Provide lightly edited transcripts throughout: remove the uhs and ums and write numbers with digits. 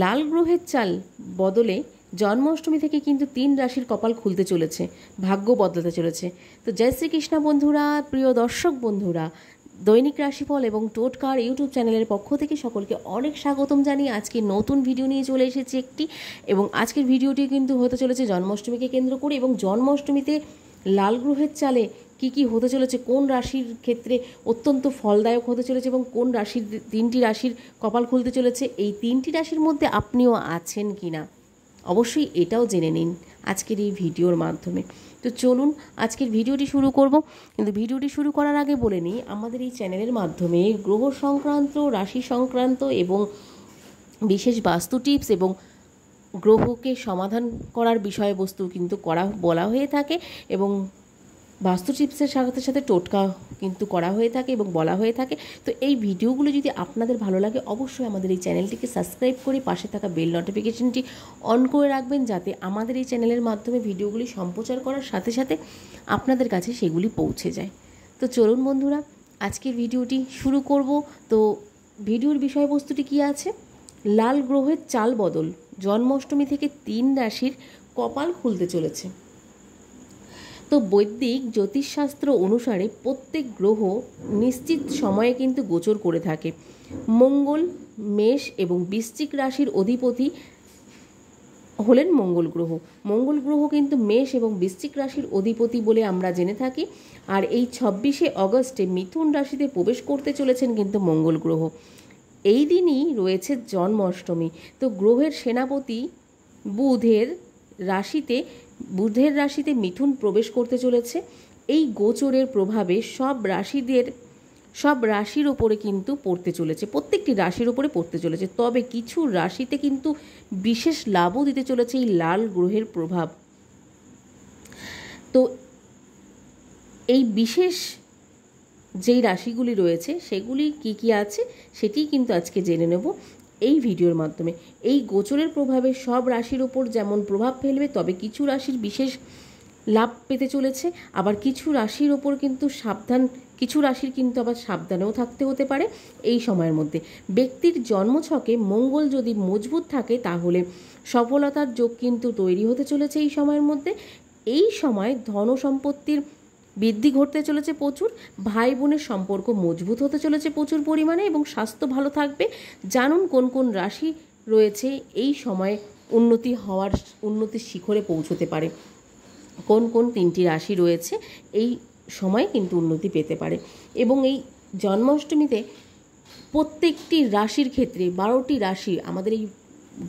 লাল গ্রহের চাল বদলে জন্মাষ্টমী থেকে কিন্তু 3 রাশির কপাল খুলতে চলেছে, ভাগ্য বদলাতে চলেছে। তো জয় শ্রীকৃষ্ণ বন্ধুরা, প্রিয় দর্শক বন্ধুরা, দৈনিক রাশিফল এবং টোটকার ইউটিউব চ্যানেলের পক্ষ থেকে সকলকে অনেক স্বাগতম জানিয়ে আজকে নতুন ভিডিও নিয়ে চলে এসেছি একটি। এবং আজকের ভিডিওটি কিন্তু হতে চলেছে জন্মাষ্টমীকে কেন্দ্র করে, এবং জন্মাষ্টমীতে লাল গ্রহের চালে কি কি হতে চলেছে, কোন রাশির ক্ষেত্রে অত্যন্ত ফলদায়ক হতে চলেছে এবং কোন রাশির 3টি রাশির কপাল খুলতে চলেছে, এই 3টি রাশির মধ্যে আপনিও আছেন কি না অবশ্যই এটাও জেনে নিন আজকের এই ভিডিওর মাধ্যমে। তো চলুন আজকের ভিডিওটি শুরু করব। কিন্তু ভিডিওটি শুরু করার আগে বলে নিই, আমাদের এই চ্যানেলের মাধ্যমে গ্রহ সংক্রান্ত, রাশি সংক্রান্ত এবং বিশেষ বাস্তু টিপস এবং গ্রহকে সমাধান করার বিষয়বস্তু কিন্তু বলা হয়ে থাকে, এবং বাস্তু টিপসের সাথে সাথে টোটকা কিন্তু করা হয়ে থাকে এবং বলা হয়ে থাকে। তো এই ভিডিওগুলো যদি আপনাদের ভালো লাগে অবশ্যই আমাদের এই চ্যানেলটিকে সাবস্ক্রাইব করে পাশে থাকা বেল নোটিফিকেশনটি অন করে রাখবেন, যাতে আমাদের এই চ্যানেলের মাধ্যমে ভিডিওগুলি সম্প্রচার করার সাথে সাথে আপনাদের কাছে সেগুলি পৌঁছে যায়। তো চলুন বন্ধুরা আজকের ভিডিওটি শুরু করব। তো ভিডিওর বিষয়বস্তুটি কী আছে? লাল গ্রহের চাল বদল, জন্মাষ্টমী থেকে 3 রাশির কপাল খুলতে চলেছে। তো বৈদিক জ্যোতিষশাস্ত্র অনুসারে প্রত্যেক গ্রহ নিশ্চিত সময়ে কিন্তু গোচর করে থাকে। মঙ্গল মেষ এবং বৃশ্চিক রাশির অধিপতি হলেন মঙ্গল গ্রহ। মঙ্গল গ্রহ কিন্তু মেষ এবং বৃশ্চিক রাশির অধিপতি বলে আমরা জেনে থাকি। আর এই 26শে অগস্টে মিথুন রাশিতে প্রবেশ করতে চলেছেন কিন্তু মঙ্গল গ্রহ। এই দিনই রয়েছে জন্মাষ্টমী। তো গ্রহের সেনাপতি বুধের রাশিতে মিথুন প্রবেশ করতে চলেছে। এই গোচরের প্রভাবে সব রাশির ওপরে কিন্তু পড়তে চলেছে, প্রত্যেকটি রাশির ওপরে পড়তে চলেছে। তবে কিছু রাশিতে কিন্তু বিশেষ লাভও দিতে চলেছে এই লাল গ্রহের প্রভাব। তো এই বিশেষ যেই রাশিগুলি রয়েছে সেগুলি কি কি আছে সেটি কিন্তু আজকে জেনে নেব এই ভিডিওর মাধ্যমে। এই গোচরের প্রভাবে সব রাশির ওপর যেমন প্রভাব ফেলবে, তবে কিছু রাশির বিশেষ লাভ পেতে চলেছে, আবার কিছু রাশির ওপর কিন্তু আবার সাবধানেও থাকতে হতে পারে এই সময়ের মধ্যে। ব্যক্তির জন্মছকে মঙ্গল যদি মজবুত থাকে তাহলে সফলতার যোগ কিন্তু তৈরি হতে চলেছে এই সময়ের মধ্যে। এই সময় ধন সম্পত্তির বৃদ্ধি ঘটতে চলেছে প্রচুর, ভাই বোনের সম্পর্ক মজবুত হতে চলেছে প্রচুর পরিমাণে, এবং স্বাস্থ্য ভালো থাকবে। জানুন কোন কোন রাশি রয়েছে এই সময়ে উন্নতির শিখরে পৌঁছতে পারে, কোন কোন 3টি রাশি রয়েছে এই সময় কিন্তু উন্নতি পেতে পারে। এবং এই জন্মাষ্টমীতে প্রত্যেকটি রাশির ক্ষেত্রে 12টি রাশি, আমাদের এই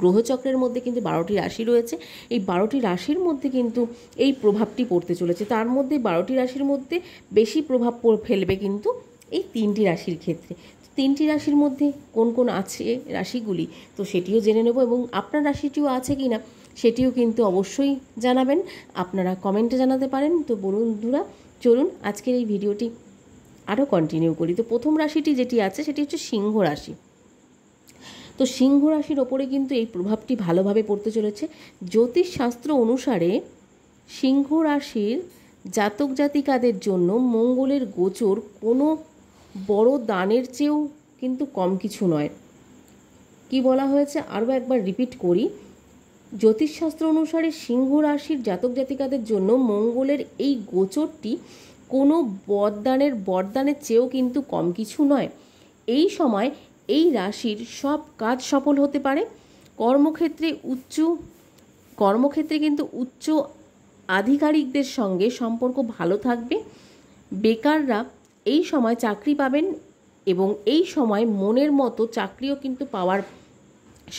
গ্রহচক্রের মধ্যে কিন্তু 12টি রাশি রয়েছে। এই 12টি রাশির মধ্যে কিন্তু এই প্রভাবটি পড়তে চলেছে। তার মধ্যে 12টি রাশির মধ্যে বেশি প্রভাব ফেলবে কিন্তু এই 3টি রাশির ক্ষেত্রে। 3টি রাশির মধ্যে কোন কোন আছে রাশিগুলি, তো সেটিও জেনে নেব, এবং আপনার রাশিটিও আছে কি না সেটিও কিন্তু অবশ্যই জানাবেন, আপনারা কমেন্টে জানাতে পারেন। তো বন্ধুরা চলুন আজকের এই ভিডিওটি আরও কন্টিনিউ করি। তো প্রথম রাশিটি যেটি আছে সেটি হচ্ছে সিংহ রাশি। তো সিংহ রাশির ওপরে কিন্তু এই প্রভাবটি ভালোভাবে পড়তে চলেছে। জ্যোতিষশাস্ত্র অনুসারে সিংহ রাশির জাতক জাতিকাদের জন্য মঙ্গলের গোচর কোনো বড় দানের চেয়েও কিন্তু কম কিছু নয়। কি বলা হয়েছে আরও একবার রিপিট করি, জ্যোতিষশাস্ত্র অনুসারে সিংহ রাশির জাতক জাতিকাদের জন্য মঙ্গলের এই গোচরটি কোনো বরদানের চেয়েও কিন্তু কম কিছু নয়। এই সময় এই রাশির সব কাজ সফল হতে পারে। কর্মক্ষেত্রে কিন্তু উচ্চ আধিকারিকদের সঙ্গে সম্পর্ক ভালো থাকবে। বেকাররা এই সময় চাকরি পাবেন, এবং এই সময় মনের মতো চাকরিও কিন্তু পাওয়ার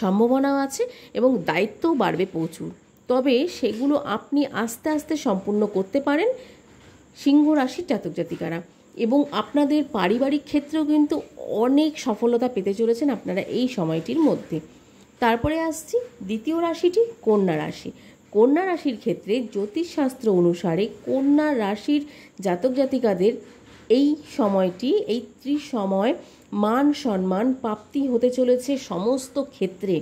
সম্ভাবনাও আছে, এবং দায়িত্বও বাড়বে প্রচুর। তবে সেগুলো আপনি আস্তে আস্তে সম্পূর্ণ করতে পারেন সিংহ রাশির জাতক জাতিকারা, এবং আপনাদের পারিবারিক ক্ষেত্রেও কিন্তু অনেক সফলতা পেতে চলেছেন আপনারা এই সময়টির মধ্যে। তারপরে আসছি দ্বিতীয় রাশিটি কন্যা রাশি। কন্যা রাশির ক্ষেত্রে জ্যোতিষশাস্ত্র অনুসারে কন্যা রাশির জাতক জাতিকাদের এই সময় মান সম্মান প্রাপ্তি হতে চলেছে সমস্ত ক্ষেত্রে,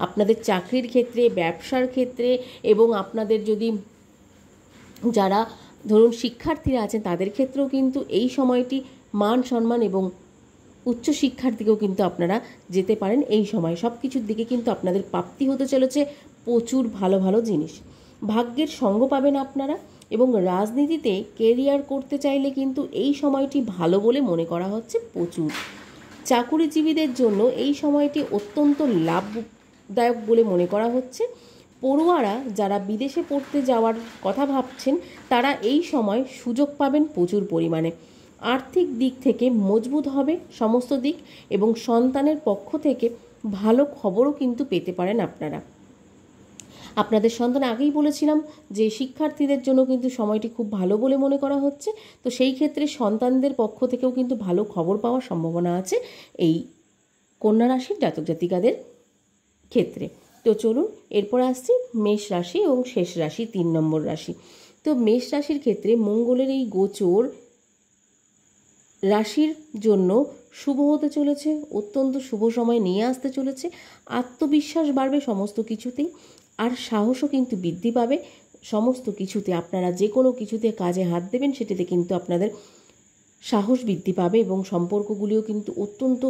আপনাদের চাকরির ক্ষেত্রে, ব্যবসার ক্ষেত্রে, এবং আপনাদের যদি যারা ধরুন শিক্ষার্থীরা আছেন তাদের ক্ষেত্রেও কিন্তু এই সময়টি মান সম্মান এবং উচ্চশিক্ষার দিকেও কিন্তু আপনারা যেতে পারেন এই সময়। সব কিছুর দিকে কিন্তু আপনাদের প্রাপ্তি হতে চলেছে প্রচুর ভালো ভালো জিনিস। ভাগ্যের সঙ্গ পাবেন আপনারা, এবং রাজনীতিতে কেরিয়ার করতে চাইলে কিন্তু এই সময়টি ভালো বলে মনে করা হচ্ছে প্রচুর। চাকুরিজীবীদের জন্য এই সময়টি অত্যন্ত লাভদায়ক বলে মনে করা হচ্ছে। পড়ুয়ারা যারা বিদেশে পড়তে যাওয়ার কথা ভাবছেন তারা এই সময় সুযোগ পাবেন প্রচুর পরিমাণে। আর্থিক দিক থেকে মজবুত হবে সমস্ত দিক, এবং সন্তানের পক্ষ থেকে ভালো খবরও কিন্তু পেতে পারেন আপনারা। আপনাদের সন্তান, আগেই বলেছিলাম যে শিক্ষার্থীদের জন্য কিন্তু সময়টি খুব ভালো বলে মনে করা হচ্ছে। তো সেই ক্ষেত্রে সন্তানদের পক্ষ থেকেও কিন্তু ভালো খবর পাওয়ার সম্ভাবনা আছে এই কন্যা রাশির জাতক জাতিকাদের ক্ষেত্রে। তো চলুন এরপর আসছি মেষ রাশি এবং শেষ রাশি 3 নম্বর রাশি। তো মেষ রাশির ক্ষেত্রে মঙ্গলের এই গোচর রাশির জন্য শুভ হতে চলেছে, অত্যন্ত শুভ সময় নিয়ে আসতে চলেছে। আত্মবিশ্বাস বাড়বে সমস্ত কিছুতেই, আর সাহসও কিন্তু বৃদ্ধি পাবে সমস্ত কিছুতে। আপনারা যে কোনো কিছুতে কাজে হাত দেবেন সেটিতে কিন্তু আপনাদের সাহস বৃদ্ধি পাবে, এবং সম্পর্কগুলিও কিন্তু অত্যন্ত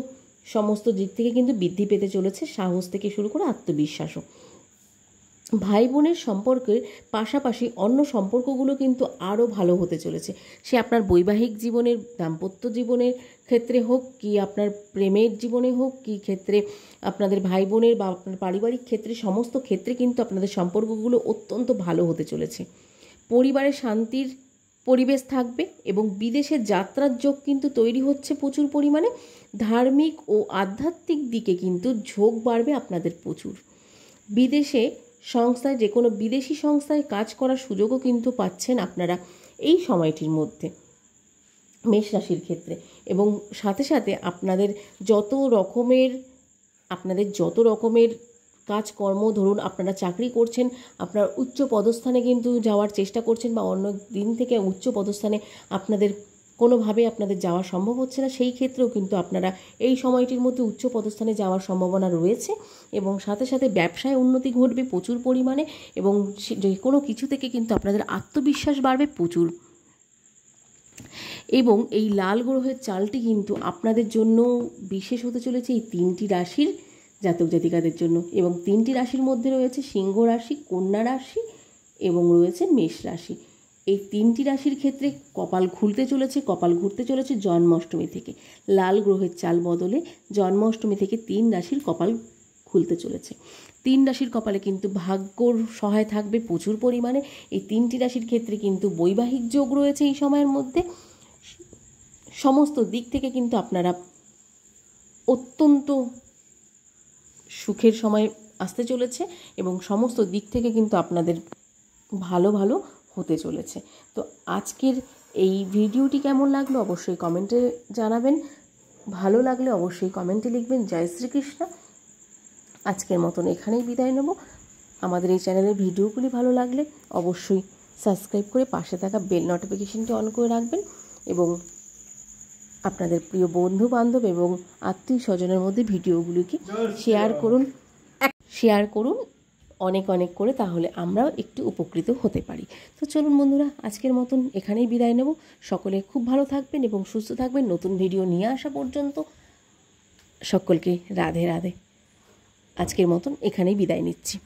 সমস্ত দিক থেকে কিন্তু বৃদ্ধি পেতে চলেছে, সাহস থেকে শুরু করে আত্মবিশ্বাসও। ভাই বোনের সম্পর্কের পাশাপাশি অন্য সম্পর্কগুলো কিন্তু আরও ভালো হতে চলেছে। সে আপনার বৈবাহিক জীবনের, দাম্পত্য জীবনের ক্ষেত্রে হোক, কি আপনার প্রেমের জীবনে হোক, কি ক্ষেত্রে আপনাদের ভাই বোনের বা আপনার পারিবারিক ক্ষেত্রে, সমস্ত ক্ষেত্রে কিন্তু আপনাদের সম্পর্কগুলো অত্যন্ত ভালো হতে চলেছে। পরিবারে শান্তির পরিবেশ থাকবে, এবং বিদেশে যাত্রার যোগ কিন্তু তৈরি হচ্ছে প্রচুর পরিমাণে। ধার্মিক ও আধ্যাত্মিক দিকে কিন্তু ঝোঁক বাড়বে আপনাদের প্রচুর। বিদেশে সংস্থায়, যে কোনো বিদেশি সংস্থায় কাজ করার সুযোগও কিন্তু পাচ্ছেন আপনারা এই সময়টির মধ্যে মেষ রাশির ক্ষেত্রে। এবং সাথে সাথে আপনাদের যত রকমের কাজকর্ম, ধরুন আপনারা চাকরি করছেন, আপনার উচ্চ পদস্থানে কিন্তু যাওয়ার চেষ্টা করছেন, বা অন্য দিন থেকে উচ্চ পদস্থানে আপনাদের কোনোভাবে আপনাদের যাওয়া সম্ভব হচ্ছে না, সেই ক্ষেত্রেও কিন্তু আপনারা এই সময়টির মধ্যে উচ্চ পদস্থানে যাওয়ার সম্ভাবনা রয়েছে। এবং সাথে সাথে ব্যবসায় উন্নতি ঘটবে প্রচুর পরিমাণে, এবং যে কোনো কিছু থেকে কিন্তু আপনাদের আত্মবিশ্বাস বাড়বে প্রচুর। এবং এই লাল গ্রহের চালটি কিন্তু আপনাদের জন্য বিশেষ হতে চলেছে এই 3টি রাশির জাতক জাতিকাদের জন্য। এবং 3টি রাশির মধ্যে রয়েছে সিংহ রাশি, কন্যা রাশি এবং রয়েছে মেষ রাশি। এই 3টি রাশির ক্ষেত্রে কপাল ঘুরতে চলেছে জন্মাষ্টমী থেকে। লাল গ্রহের চাল বদলে জন্মাষ্টমী থেকে 3 রাশির কপাল খুলতে চলেছে। 3 রাশির কপালে কিন্তু ভাগ্যর সহায় থাকবে প্রচুর পরিমাণে। এই 3টি রাশির ক্ষেত্রে কিন্তু বৈবাহিক যোগ রয়েছে এই সময়ের মধ্যে। সমস্ত দিক থেকে কিন্তু আপনারা অত্যন্ত সুখের সময় আসতে চলেছে, এবং সমস্ত দিক থেকে কিন্তু আপনাদের ভালো ভালো হতে চলেছে। তো আজকের এই ভিডিওটি কেমন লাগলো অবশ্যই কমেন্টে জানাবেন। ভালো লাগলে অবশ্যই কমেন্টে লিখবেন জয় শ্রীকৃষ্ণ। আজকের মতন এখানেই বিদায় নেব। আমাদের এই চ্যানেলের ভিডিওগুলি ভালো লাগলে অবশ্যই সাবস্ক্রাইব করে পাশে থাকা বেল নোটিফিকেশনটি অন করে রাখবেন, এবং আপনাদের প্রিয় বন্ধু বান্ধব এবং আত্মীয় স্বজনের মধ্যে ভিডিওগুলিকে শেয়ার করুন অনেক অনেক করে, তাহলে আমরাও একটু উপকৃত হতে পারি। তো চলুন বন্ধুরা, আজকের মতন এখানেই বিদায় নেব। সকলে খুব ভালো থাকবেন এবং সুস্থ থাকবেন। নতুন ভিডিও নিয়ে আসা পর্যন্ত সকলকে রাধে রাধে। আজকের মতন এখানেই বিদায় নিচ্ছি।